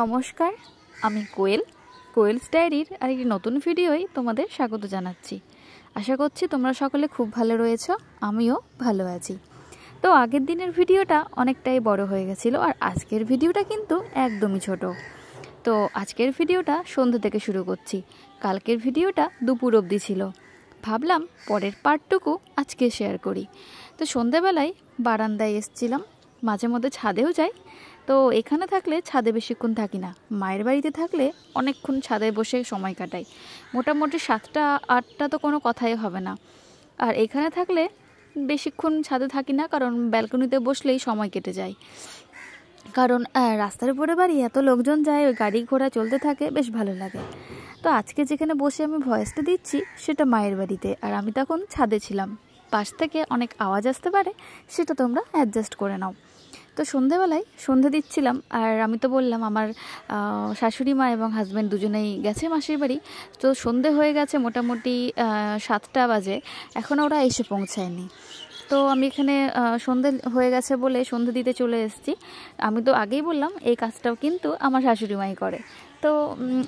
নমস্কার, আমি কোয়েলস ডায়েরির আরেকটি নতুন ভিডিওয় তোমাদের স্বাগত জানাচ্ছি। আশা করছি তোমরা সকলে খুব ভালো রয়েছো, আমিও ভালো আছি। তো আগের দিনের ভিডিওটা অনেকটাই বড় হয়ে গেছিলো, আর আজকের ভিডিওটা কিন্তু একদমই ছোট। তো আজকের ভিডিওটা সন্ধ্যে থেকে শুরু করছি, কালকের ভিডিওটা দুপুর অবধি ছিল। ভাবলাম পরের পার্টটুকু আজকে শেয়ার করি। তো সন্ধ্যেবেলায় বারান্দায় এসছিলাম, মাঝে মধ্যে ছাদেও যাই। তো এখানে থাকলে ছাদে বেশিক্ষণ থাকি না, মায়ের বাড়িতে থাকলে অনেকক্ষণ ছাদে বসে সময় কাটাই। মোটামুটি 7টা 8টা তো কোনো কথাই হবে না। আর এখানে থাকলে বেশিক্ষণ ছাদে থাকি না, কারণ ব্যালকনিতে বসলেই সময় কেটে যায়। কারণ রাস্তার উপরে বাড়ি, এত লোকজন যায়, ওই গাড়ি ঘোড়া চলতে থাকে, বেশ ভালো লাগে। তো আজকে যেখানে বসে আমি ভয়েসটা দিচ্ছি সেটা মায়ের বাড়িতে, আর আমি তখন ছাদে ছিলাম। পাশ থেকে অনেক আওয়াজ আসতে পারে, সেটা তোমরা অ্যাডজাস্ট করে নাও। তো সন্ধেবেলায় সন্ধে দিচ্ছিলাম, আর আমি তো বললাম আমার শাশুড়ি মা এবং হাজব্যান্ড দুজনেই গেছে মাসির বাড়ি। তো সন্ধে হয়ে গেছে, মোটামুটি 7টা বাজে, এখনও ওরা এসে পৌঁছায়নি। তো আমি এখানে সন্ধে হয়ে গেছে বলে সন্ধে দিতে চলে এসেছি। আমি তো আগেই বললাম এই কাজটাও কিন্তু আমার শাশুড়ি মাই করে। তো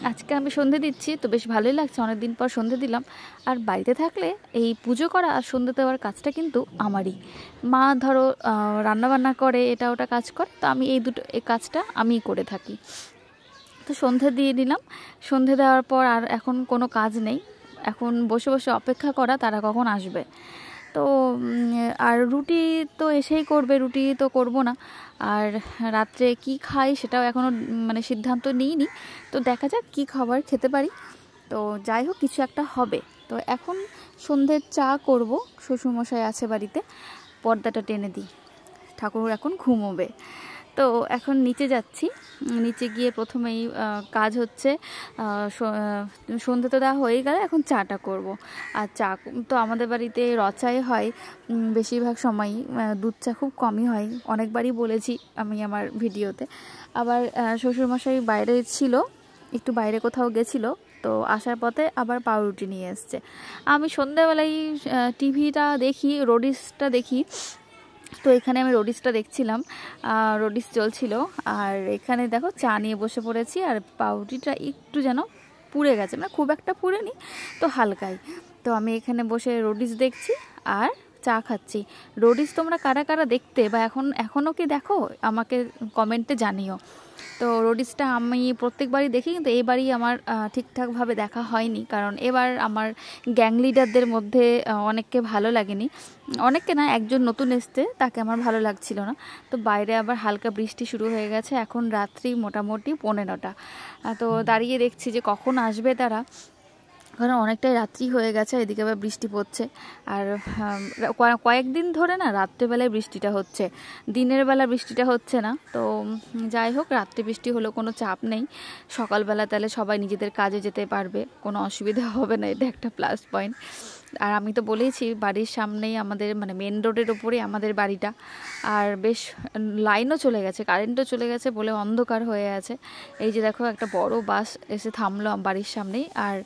আজকে আমি সন্ধে দিচ্ছি, তো বেশ ভালোই লাগছে, অনেক দিন পর সন্ধে দিলাম। আর বাড়িতে থাকলে এই পুজো করা আর সন্ধে দেওয়ার কাজটা কিন্তু আমারই। মা ধরো রান্নাবান্না করে, এটা ওটা কাজ করে, তো আমি এই কাজটা আমিই করে থাকি। তো সন্ধে দিয়ে দিলাম। সন্ধে দেওয়ার পর আর এখন কোনো কাজ নেই, এখন বসে বসে অপেক্ষা করা তারা কখন আসবে। তো আর রুটি তো এসেই করবে, রুটি তো করব না। আর রাত্রে কি খাই সেটাও এখনও সিদ্ধান্ত নিইনি। তো দেখা যাক কি খাবার খেতে পারি। তো যাই হোক, কিছু একটা হবে। তো এখন সন্ধ্যের চা করব, শ্বশুরমশাই আছে বাড়িতে, পর্দাটা টেনে দিই, ঠাকুর এখন ঘুমোবে। তো এখন নিচে যাচ্ছি, নিচে গিয়ে প্রথমেই কাজ হচ্ছে সন্ধ্যে তো দেওয়া হয়ে গেলে এখন চাটা করব। আর চা তো আমাদের বাড়িতে রচাই হয় বেশিরভাগ সময়ই, দুধ চা খুব কমই হয়, অনেকবারই বলেছি আমি আমার ভিডিওতে। আবার শ্বশুরমশাই বাইরে ছিল, একটু বাইরে কোথাও গেছিলো, তো আসার পথে আবার পাউরুটি নিয়ে এসছে। আমি সন্ধ্যাবেলায় টিভিটা দেখি, রোডিসটা দেখি। তো এখানে আমি রোডিসটা দেখছিলাম, রোডিস চলছিল। আর এখানে দেখো চা নিয়ে বসে পড়েছি, আর পাউরুটিটা একটু যেন পুড়ে গেছে, খুব একটা পুড়েনি, তো হালকাই। তো আমি এখানে বসে রোডিস দেখছি আর চা খাচ্ছি। রোডিস তোমরা কারা কারা দেখতে বা এখনও কি দেখো আমাকে কমেন্টে জানিও। তো রোডিসটা আমি প্রত্যেকবারই দেখি, কিন্তু এবারই আমার ঠিকঠাকভাবে দেখা হয়নি, কারণ এবার আমার গ্যাং লিডারদের মধ্যে অনেককে ভালো লাগেনি। অনেককে না, একজন নতুন এসছে, তাকে আমার ভালো লাগছিল না। তো বাইরে আবার হালকা বৃষ্টি শুরু হয়ে গেছে, এখন রাত্রি মোটামুটি 15টা। তো দাঁড়িয়ে দেখছি যে কখন আসবে তারা, কারণ অনেকটাই রাত্রি হয়ে গেছে, এদিকে আবার বৃষ্টি পড়ছে। আর কয়েকদিন ধরে না রাত্রেবেলায় বৃষ্টিটা হচ্ছে, দিনের বেলা বৃষ্টিটা হচ্ছে না। তো যাই হোক, রাত্রে বৃষ্টি হলেও কোনো চাপ নেই, সকালবেলা তাহলে সবাই নিজেদের কাজে যেতে পারবে, কোনো অসুবিধা হবে না, এটা একটা প্লাস পয়েন্ট। আর আমি তো বলেইছি বাড়ির সামনেই আমাদের, মেন রোডের ওপরে আমাদের বাড়িটা। আর বেশ লাইনও চলে গেছে, কারেন্টও চলে গেছে বলে অন্ধকার হয়ে আছে। এই যে দেখো একটা বড় বাস এসে থামলো বাড়ির সামনেই। আর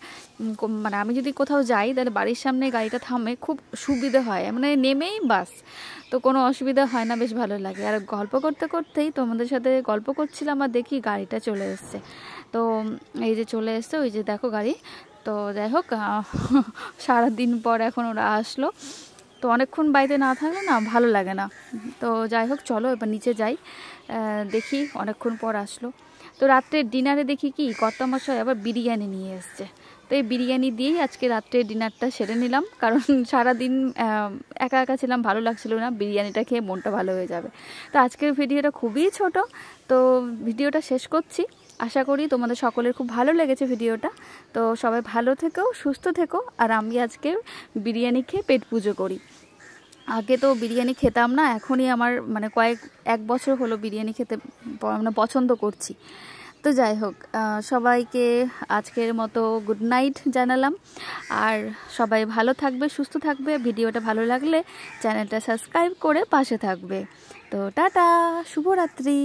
আমি যদি কোথাও যাই তাহলে বাড়ির সামনে গাড়িটা থামে, খুব সুবিধে হয়, নেমেই বাস, তো কোনো অসুবিধা হয় না, বেশ ভালো লাগে। আর গল্প করতে করতেই তোমাদের সাথে গল্প করছিলাম, আর দেখি গাড়িটা চলে এসছে। তো এই যে চলে এসছে, ওই যে দেখো গাড়ি। তো যাই হোক, সারাদিন পর এখন ওরা আসলো। তো অনেকক্ষণ বাড়িতে না থাকলে না ভালো লাগে না। তো যাই হোক, চলো এবার নিচে যাই, দেখি অনেকক্ষণ পর আসলো। তো রাত্রের ডিনারে দেখি কি কর্তামশাই আবার বিরিয়ানি নিয়ে এসছে। তো এই বিরিয়ানি দিয়েই আজকে রাত্রের ডিনারটা সেরে নিলাম, কারণ সারাদিন একা একা ছিলাম, ভালো লাগছিল না, বিরিয়ানিটা খেয়ে মনটা ভালো হয়ে যাবে। তো আজকের ভিডিওটা খুবই ছোট, তো ভিডিওটা শেষ করছি। আশা করি তোমাদের সকলের খুব ভালো লেগেছে ভিডিওটা। তো সবাই ভালো থেকো, সুস্থ থেকো। আর আমি আজকে বিরিয়ানি খেয়ে পেট পুজো করি। আগে তো বিরিয়ানি খেতাম না, এখনই আমার এক বছর হলো বিরিয়ানি খেতে পছন্দ করছি। তো যাই হোক, সবাইকে আজকের মতো গুড নাইট জানালাম। আর সবাই ভালো থাকবে, সুস্থ থাকবে। ভিডিওটা ভালো লাগলে চ্যানেলটা সাবস্ক্রাইব করে পাশে থাকবে। তো টাটা, শুভরাত্রি।